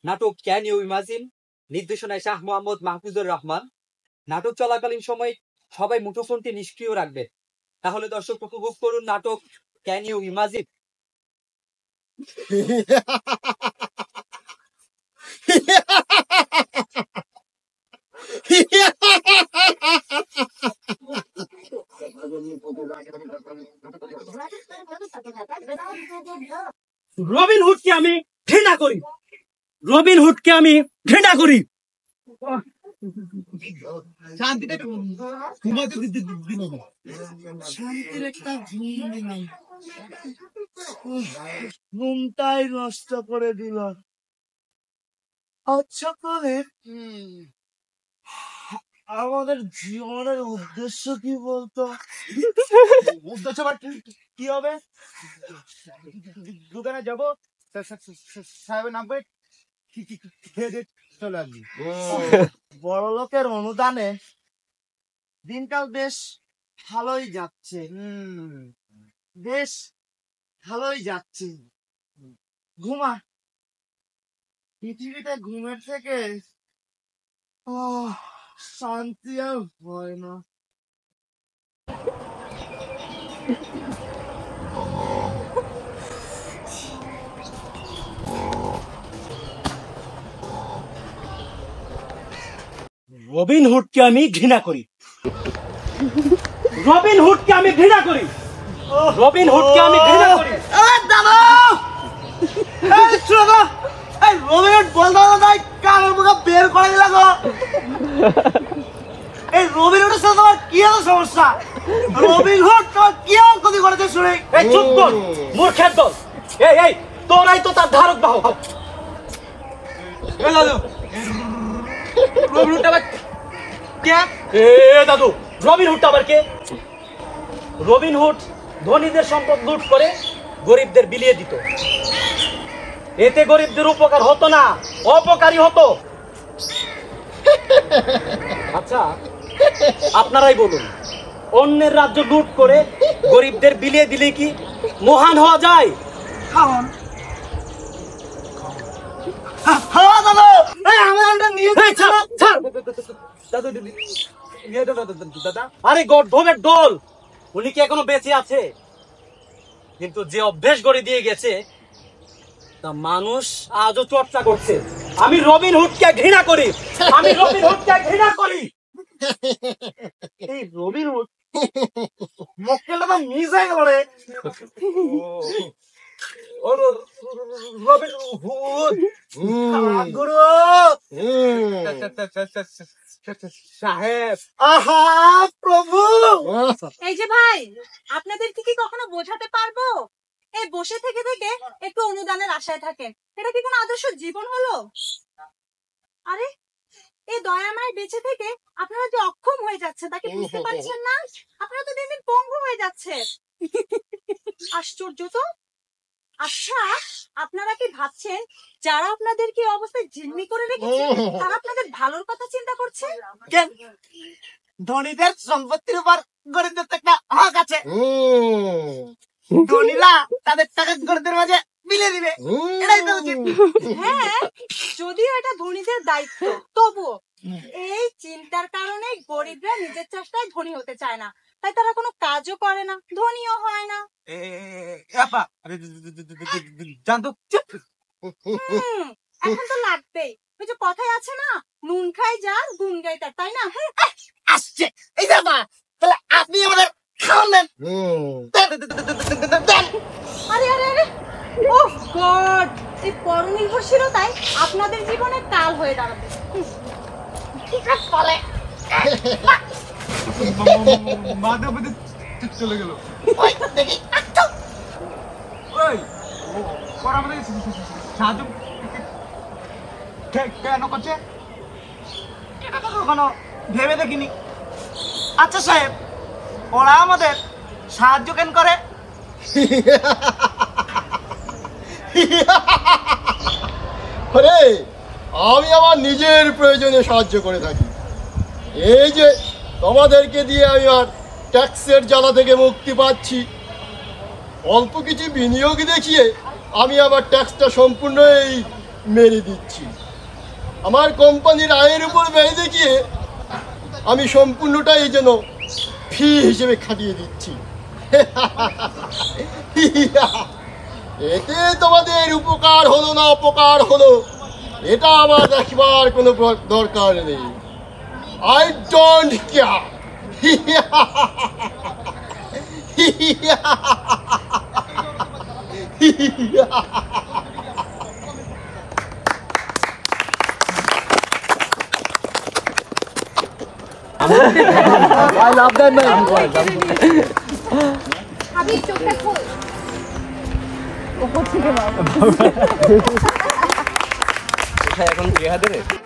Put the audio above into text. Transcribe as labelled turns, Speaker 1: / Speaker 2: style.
Speaker 1: নাটক can you imagine, নির্দেশনায় শাহ মোহাম্মদ মাহফুজুর রহমান। নাটক চলাকালীন সময় সবাই মুঠোফোনটি নিষ্ক্রিয় রাখবে। তাহলে দর্শক উপভোগ করুন নাটক ক্যান ইউ ইমাজিন।
Speaker 2: রবিন হুডকে আমি ঘৃণা করি, রবিন হুডকে আমি ঘৃণা করি। শান্তির একটা ঘুমটাই নষ্ট করে দিল। আচ্ছা করে আমাদের জীবনের উদ্দেশ্য কি বলতো? উদ্দেশ্য কি হবে? দোকানে যাবো, সাহেব নামবে, চলে আসবি। বড় লোকের অনুদানে দিনকাল বেশ ভালোই যাচ্ছে, বেশ ভালোই যাচ্ছে। ঘুমা, পৃথিবীতে ঘুমের থেকে শান্তি আর হয় না। রবিন হুডকে আমি ঘৃণা করি, রবিন হুডকে আমি ঘৃণা করি, রবিন হুডকে আমি ঘৃণা করি। দাদা রবিন হুড বলতে নাই, কানের মুখে বের করে দিলা গো। এই রবিন হুডের সাথে তোমার কি এত সমস্যা? রবিন হুড তোমার কি এমন ক্ষতি করেছে শুনে? এই চুপ কর মূর্খের দল। এই এই তোরাই তো তার ধারক বাহক। দাদু রবিন হুড আবার কে? দাদু রবিন হুড আবার কে? রবিন হুড ধনীদের সম্পদ লুট করে গরিবদের বিলিয়ে দিত। এতে গরিবদের উপকার হতো না, অপকারী হতো। আচ্ছা আপনারাই বলুন, অন্যের রাজ্য লুট করে গরিবদের বিলিয়ে দিলে কি মহান হওয়া যায়? আরে গর্ধবের দল, উনি কি এখনো বেঁচে আছে? কিন্তু যে অভ্যেস গড়ে দিয়ে গেছে তা মানুষ আজও চর্চা করছে। আমি রবিন হুডকে ঘৃণা করি, আমি রবিন হুডকে ঘৃণা করি। এই রবিন হুড মক্কেলটা তো মিস হয়ে গেল রে। রবিন হুড গুরু সাহেব, আহা প্রভু।
Speaker 3: এই যে ভাই, আপনাদেরকে কি কখনো বোঝাতে পারবো? এই বসে থেকে থেকে একটু অনুদানের আশায় থাকেন, এটা কি কোনো আদর্শ জীবন হলো? আরে এই দয়াময় বেঁচে থেকে আপনারা যে অক্ষম হয়ে যাচ্ছে তাকে বুঝতে পারছেন না? আপনারা তো দিন দিন পঙ্গু হয়ে যাচ্ছে। আশ্চর্য তো। আচ্ছা আপনারা কি ভাবছেন যারা আপনাদের কি অবস্থায় জিম্মি করে রেখেছে তারা আপনাদের ভালোর কথা চিন্তা করছে?
Speaker 2: কেন ধনীদের সম্পত্তির উপর গরিবদের তো একটা হক আছে। ধনীরা তাদের টাকা গরিবদের মাঝে বিলিয়ে দিবে, এটাই তো উচিত।
Speaker 3: হ্যাঁ, যদিও এটা ধনীদের দায়িত্ব, তবুও এই চিন্তার কারণে গরিবরা নিজের চেষ্টায় ধনী হতে চায় না, তাই তারা কোনো কাজও করে না, ধনীও হয় না। এখন তো লাগবেই, ওই যে কথাই আছে না, নুন খাই যার গুণ গাই তার, তাই না?
Speaker 2: আসছে এই বাবা, তাহলে আপনি আমাদের খাওয়ালেন।
Speaker 3: আরে আরে আরে, ও গড, এই পরনির্ভরশীলতাই আপনাদের জীবনে কাল হয়ে দাঁড়াবে।
Speaker 2: চলে গেল সাহায্য কেন করছে এটা তো কখনো ভেবে দেখিনি। আচ্ছা সাহেব, ওরা আমাদের সাহায্য কেন করে?
Speaker 4: আরে আমি আমার নিজের প্রয়োজনে সাহায্য করে থাকি। এই যে তোমাদেরকে দিয়ে আমি আর ট্যাক্সের জ্বালা থেকে মুক্তি পাচ্ছি, অল্প কিছু বিনিয়োগ দেখিয়ে আমি আবার ট্যাক্সটা সম্পূর্ণ এই মেরে দিচ্ছি। আমার কোম্পানির আয়ের উপর ব্যয় দেখিয়ে আমি সম্পূর্ণটাই যেন ফি হিসেবে খাটিয়ে দিচ্ছি। এতে তোমাদের উপকার হলো না অপকার হলো এটা আমার দেখবার কোনো দরকার নেই। I don't care.
Speaker 3: আমি চোখটা খোল।
Speaker 5: এখন 2000